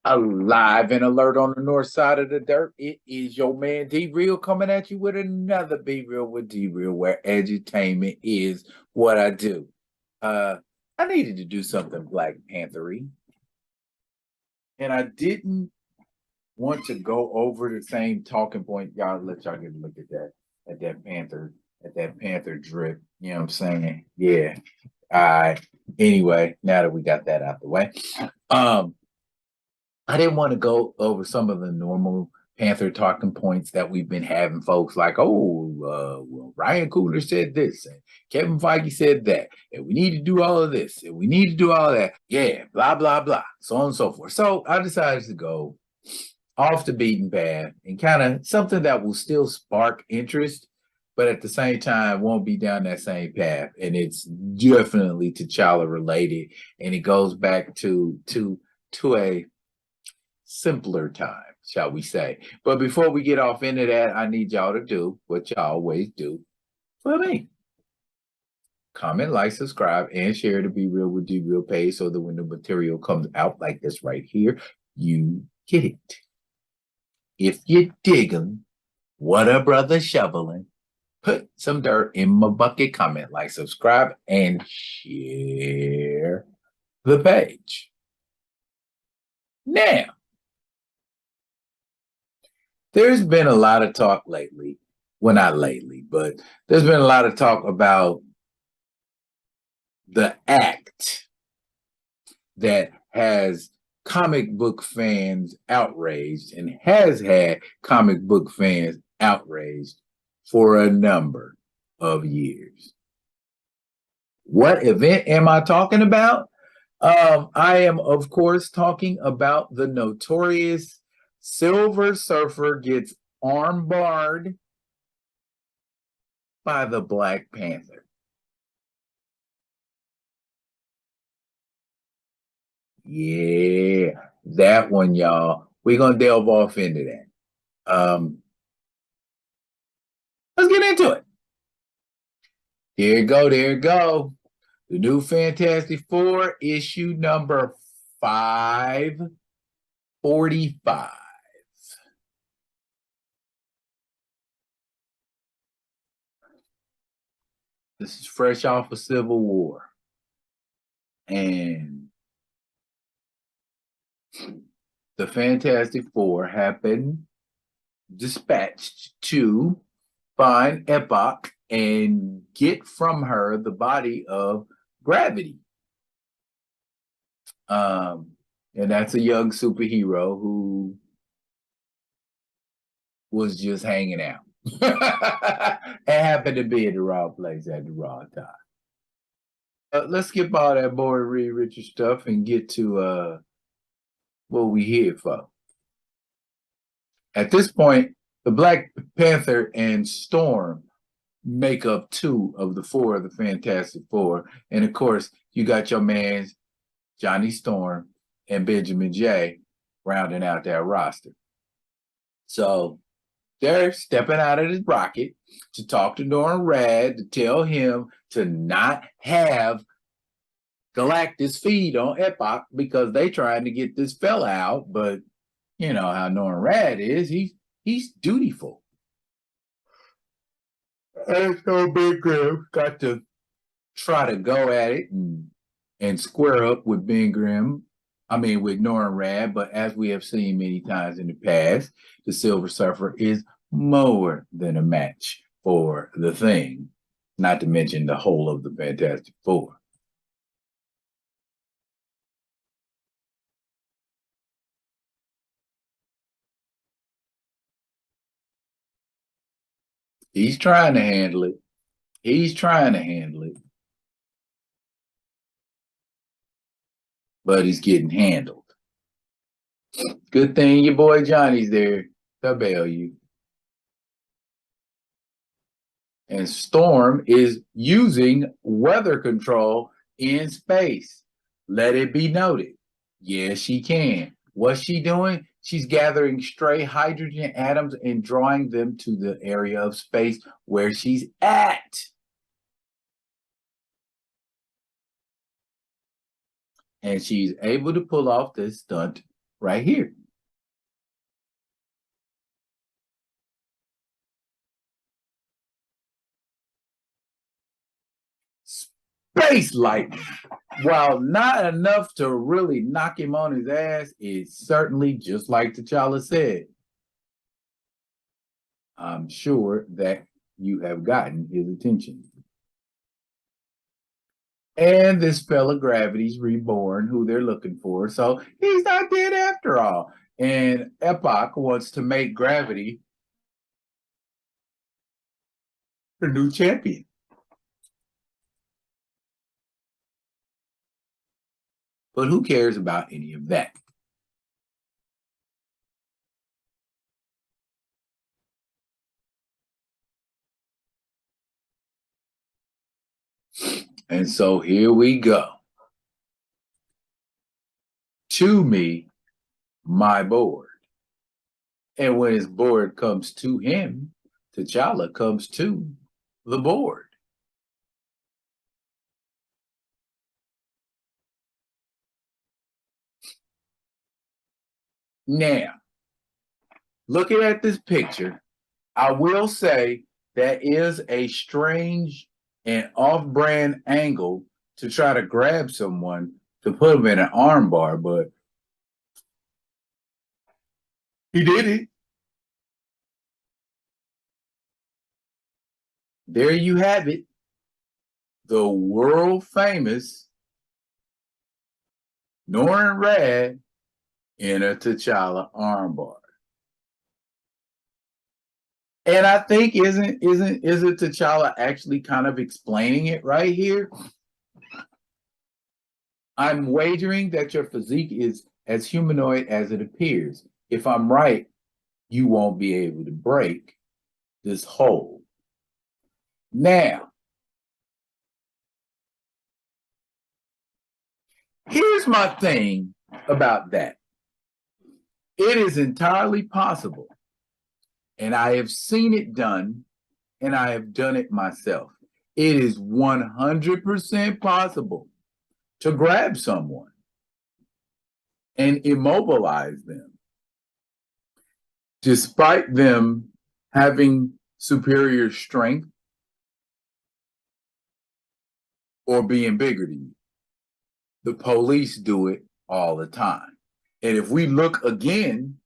Alive and alert on the north side of the dirt. It is your man D Real coming at you with another Be Real with D Real, where edutainment is what I do. I needed to do something Black Panthery, and I didn't want to go over the same talking point. Y'all let y'all get a look at that panther drip. You know what I'm saying? Yeah. All right. Anyway, now that we got that out the way, I didn't want to go over some of the normal Panther talking points that we've been having, folks like, well, Ryan Coogler said this, and Kevin Feige said that, and we need to do all of this, and we need to do all that. Yeah, blah, blah, blah, so on and so forth. So I decided to go off the beaten path and kind of something that will still spark interest, but at the same time won't be down that same path. And it's definitely T'Challa related, and it goes back to a simpler time, shall we say. But before we get off into that, I need y'all to do what y'all always do for me. Comment, like, subscribe, and share the Be Real with D Real page so that when the material comes out like this right here, you get it. If you diggin' what a brother shoveling, put some dirt in my bucket, comment, like, subscribe, and share the page. Now, there's been a lot of talk lately. Well, not lately, but there's been a lot of talk about the act that has comic book fans outraged and has had comic book fans outraged for a number of years. What event am I talking about? I am, of course, talking about the notorious Silver Surfer gets armbarred by the Black Panther. Yeah, that one, y'all. We're going to delve off into that. Let's get into it. There you go. There you go. The new Fantastic Four, issue number 545. This is fresh off of Civil War. And the Fantastic Four have been dispatched to find Epoch and get from her the body of Gravity. And that's a young superhero who was just hanging out. And happened to be in the wrong place at the wrong time. Let's skip all that boring Reed Richards stuff and get to what we here for. At this point, the Black Panther and Storm make up 2 of the 4 of the Fantastic Four. And of course, you got your mans, Johnny Storm and Benjamin J, rounding out that roster. So they're stepping out of his rocket to talk to Norman Rad to tell him to not have Galactus feed on Epoch because they trying to get this fella out. But you know how Norman Rad is. He's dutiful. And so Big Grim got to try to go at it and square up with Ben Grimm. With Norman Rad, but as we have seen many times in the past, the Silver Surfer is more than a match for the Thing, not to mention the whole of the Fantastic Four. He's trying to handle it. But he's getting handled. Good thing your boy Johnny's there to bail you. And Storm is using weather control in space. Let it be noted. Yes, she can. What's she doing? She's gathering stray hydrogen atoms and drawing them to the area of space where she's at. And she's able to pull off this stunt right here. Space lightning, while not enough to really knock him on his ass, is certainly, just like T'Challa said, I'm sure that you have gotten his attention. And this fella Gravity's reborn, who they're looking for. So he's not dead after all. And Epoch wants to make Gravity the new champion. But who cares about any of that? And so here we go. To me, my board. And when his board comes to him, T'Challa comes to the board. Now, looking at this picture, I will say that is a strange and off-brand angle to try to grab someone to put them in an armbar, but he did it. There you have it. The world famous Norrin Rad in a T'Challa armbar. And I think isn't T'Challa actually kind of explaining it right here? I'm wagering that your physique is as humanoid as it appears. If I'm right, you won't be able to break this hold. Now, here's my thing about that. It is entirely possible, and I have seen it done, and I have done it myself. It is 100% possible to grab someone and immobilize them, despite them having superior strength or being bigger than you. The police do it all the time. And if we look again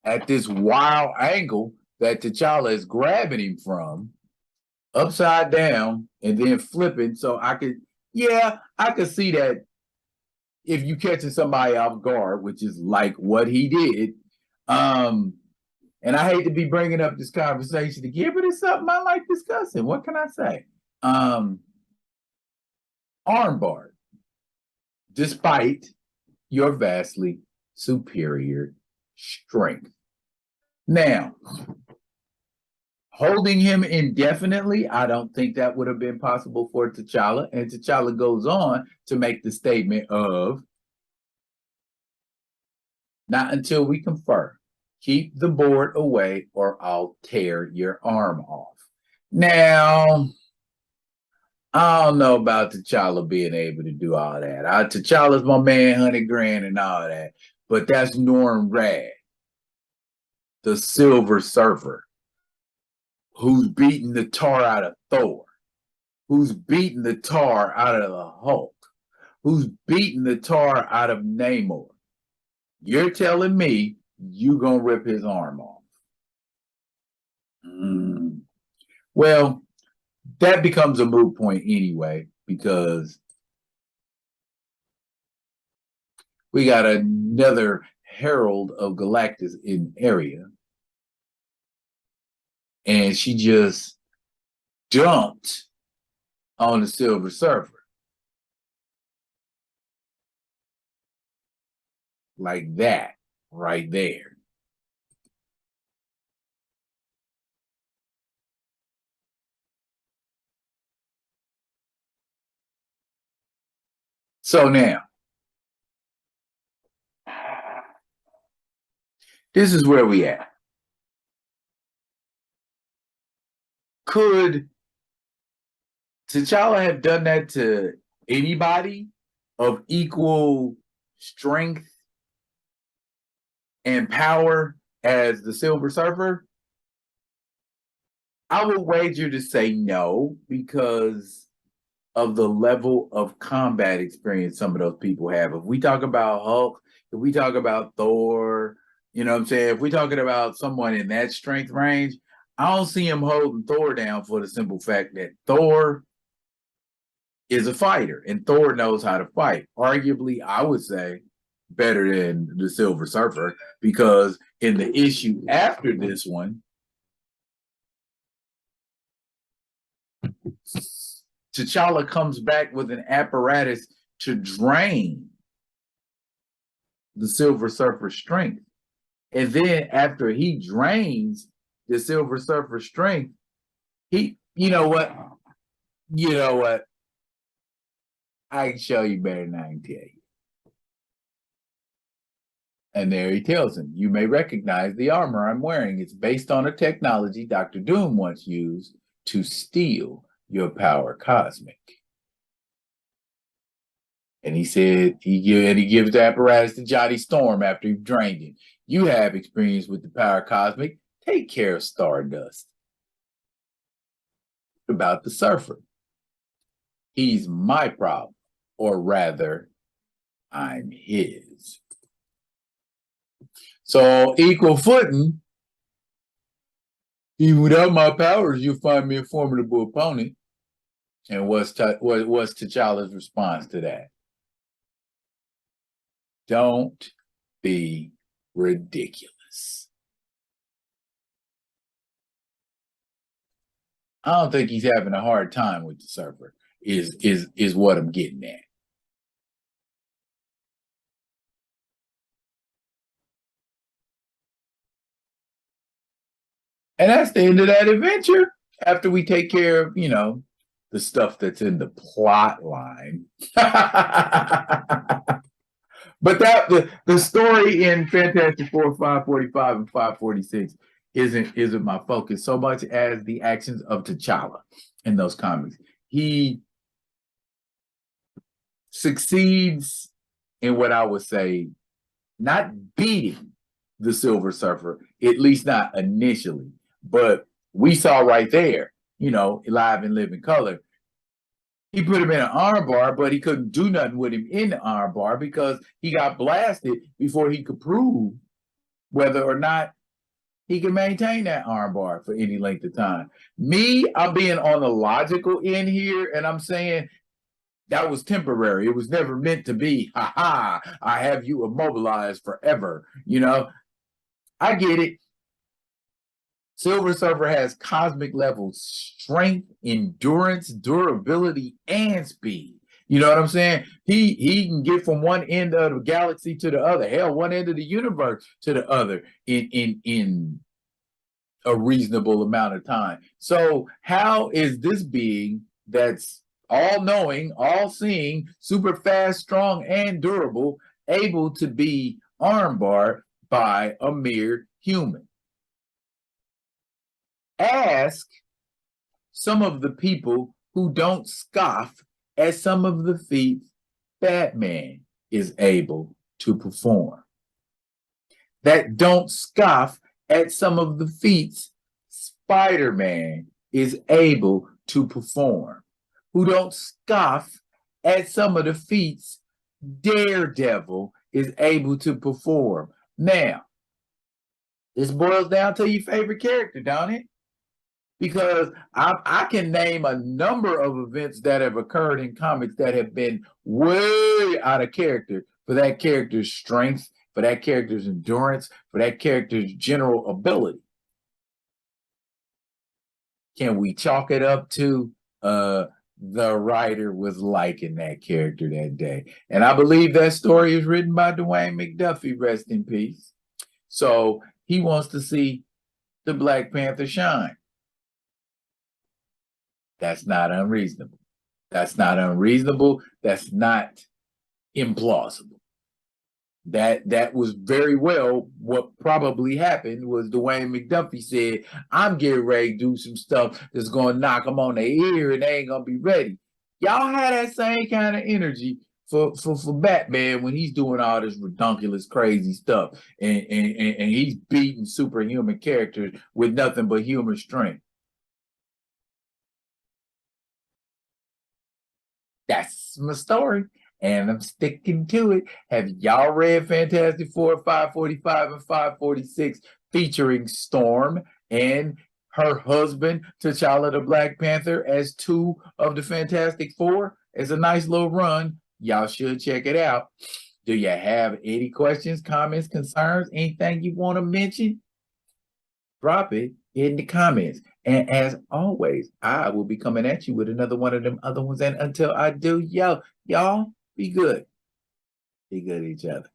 at this wild angle that T'Challa is grabbing him from, upside down and then flipping, so I could see that if you catching somebody off guard, which is like what he did. And I hate to be bringing up this conversation again, but it's something I like discussing. What can I say? Armbar, despite your vastly superior strength. Now, holding him indefinitely, I don't think that would have been possible for T'Challa. And T'Challa goes on to make the statement of, not until we confer. Keep the board away or I'll tear your arm off. Now, I don't know about T'Challa being able to do all that. T'Challa's my man, 100 grand and all that. But that's Norrin Rad, the Silver Surfer, who's beating the tar out of Thor, who's beating the tar out of the Hulk, who's beating the tar out of Namor. You're telling me you gonna rip his arm off? Well, that becomes a moot point anyway, because we got another herald of Galactus in area, and she just dumped on the Silver Surfer. Like that, right there. So now, this is where we at. Could T'Challa have done that to anybody of equal strength and power as the Silver Surfer, I would wager to say no because of the level of combat experience some of those people have. If we talk about Hulk, if we talk about Thor, you know what I'm saying? If we're talking about someone in that strength range, I don't see him holding Thor down for the simple fact that Thor is a fighter and Thor knows how to fight. Arguably, I would say better than the Silver Surfer because in the issue after this one, T'Challa comes back with an apparatus to drain the Silver Surfer's strength. And then after he drains the Silver Surfer's strength, you know what? I can show you better than I can tell you. And there he tells him, you may recognize the armor I'm wearing. It's based on a technology Dr. Doom once used to steal your power cosmic. And he said, he gives the apparatus to Johnny Storm after he drained it. You have experience with the power cosmic. Take care of Stardust. About the Surfer. He's my problem, or rather, I'm his. So equal footing, even without my powers, you'll find me a formidable opponent. And what's T'Challa's response to that? Don't be ridiculous. I don't think he's having a hard time with the Surfer, is what I'm getting at. And that's the end of that adventure. After we take care of, the stuff that's in the plot line. But the story in Fantastic Four 545 and 546 isn't my focus so much as the actions of T'Challa in those comics. He succeeds in what I would say, not beating the Silver Surfer, at least not initially. But we saw right there, live and live in color. He put him in an armbar, but he couldn't do nothing with him in the armbar because he got blasted before he could prove whether or not he could maintain that armbar for any length of time. I'm being on the logical end here, and I'm saying that was temporary. It was never meant to be, I have you immobilized forever. I get it. Silver Surfer has cosmic level strength, endurance, durability, and speed. You know what I'm saying? He can get from one end of the galaxy to the other, hell, one end of the universe to the other in a reasonable amount of time. So how is this being that's all-knowing, all-seeing, super fast, strong, and durable able to be armbarred by a mere human? Ask some of the people who don't scoff at some of the feats Batman is able to perform, that don't scoff at some of the feats Spider-Man is able to perform, who don't scoff at some of the feats Daredevil is able to perform. Now, this boils down to your favorite character, don't it? Because I can name a number of events that have occurred in comics that have been way out of character for that character's strength, for that character's endurance, for that character's general ability. Can we chalk it up to the writer was liking that character that day? And I believe that story is written by Dwayne McDuffie, rest in peace. So he wants to see the Black Panther shine. That's not unreasonable. That's not unreasonable. That's not implausible. That was very well what probably happened was Dwayne McDuffie said, I'm getting ready to do some stuff that's going to knock them on their ear and they ain't going to be ready. Y'all had that same kind of energy for Batman when he's doing all this ridiculous, crazy stuff, and he's beating superhuman characters with nothing but human strength. That's my story, and I'm sticking to it. Have y'all read Fantastic Four 545 and 546 featuring Storm and her husband, T'Challa the Black Panther, as two of the Fantastic Four? It's a nice little run. Y'all should check it out. Do you have any questions, comments, concerns, anything you want to mention? Drop it in the comments. And as always, I will be coming at you with another one of them other ones. And until I do, y'all be good. Be good to each other.